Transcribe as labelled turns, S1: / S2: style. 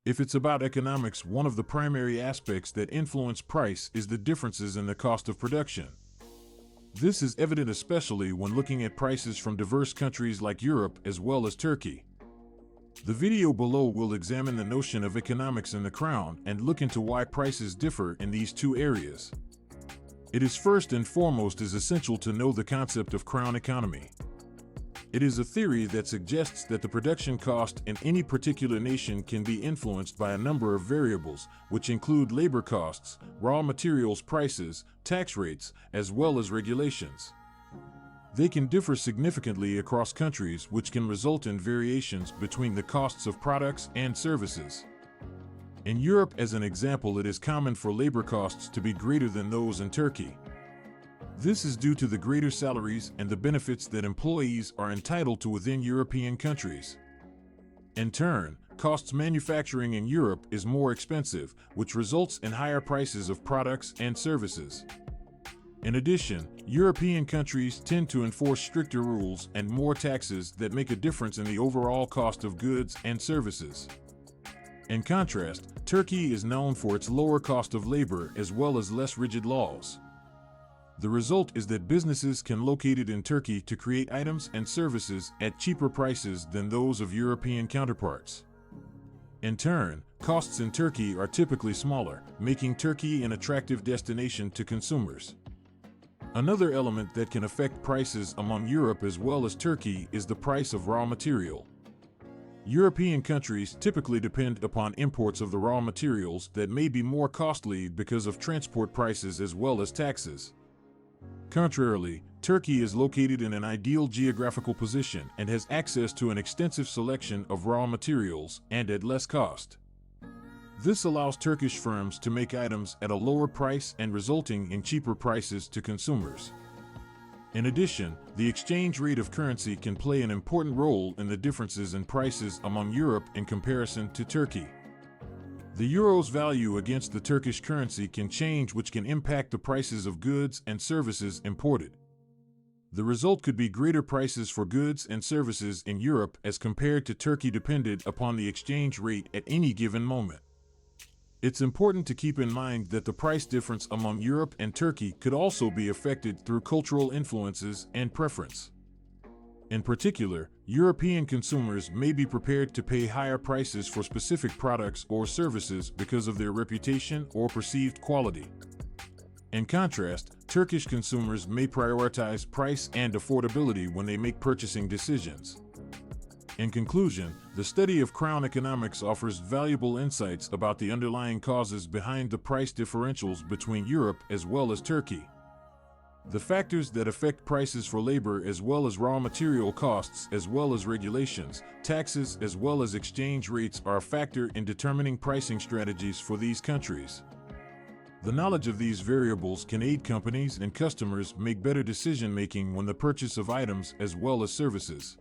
S1: If it's about economics, one of the primary aspects that influence price is the differences in the cost of production. This is evident especially when looking at prices from diverse countries like Europe as well as Turkey. The video below will examine the notion of economics in the crown and look into why prices differ in these two areas. It is first and foremost essential to know the concept of crown economy. It is a theory that suggests that the production cost in any particular nation can be influenced by a number of variables, which include labor costs, raw materials prices, tax rates, as well as regulations. They can differ significantly across countries, which can result in variations between the costs of products and services. In Europe, as an example, it is common for labor costs to be greater than those in Turkey. This is due to the greater salaries and the benefits that employees are entitled to within European countries. In turn, costs manufacturing in Europe is more expensive, which results in higher prices of products and services. In addition, European countries tend to enforce stricter rules and more taxes that make a difference in the overall cost of goods and services. In contrast, Turkey is known for its lower cost of labor as well as less rigid laws. The result is that businesses can locate in Turkey to create items and services at cheaper prices than those of European counterparts. In turn, costs in Turkey are typically smaller, making Turkey an attractive destination to consumers. Another element that can affect prices among Europe as well as Turkey is the price of raw material. European countries typically depend upon imports of the raw materials that may be more costly because of transport prices as well as taxes. Contrarily, Turkey is located in an ideal geographical position and has access to an extensive selection of raw materials and at less cost. This allows Turkish firms to make items at a lower price and resulting in cheaper prices to consumers. In addition, the exchange rate of currency can play an important role in the differences in prices among Europe in comparison to Turkey. The euro's value against the Turkish currency can change, which can impact the prices of goods and services imported. The result could be greater prices for goods and services in Europe as compared to Turkey, dependent upon the exchange rate at any given moment. It's important to keep in mind that the price difference among Europe and Turkey could also be affected through cultural influences and preference. In particular, European consumers may be prepared to pay higher prices for specific products or services because of their reputation or perceived quality. In contrast, Turkish consumers may prioritize price and affordability when they make purchasing decisions. In conclusion, the study of crown economics offers valuable insights about the underlying causes behind the price differentials between Europe as well as Turkey. The factors that affect prices for labor as well as raw material costs as well as regulations, taxes as well as exchange rates are a factor in determining pricing strategies for these countries. The knowledge of these variables can aid companies and customers make better decision-making when the purchase of items as well as services.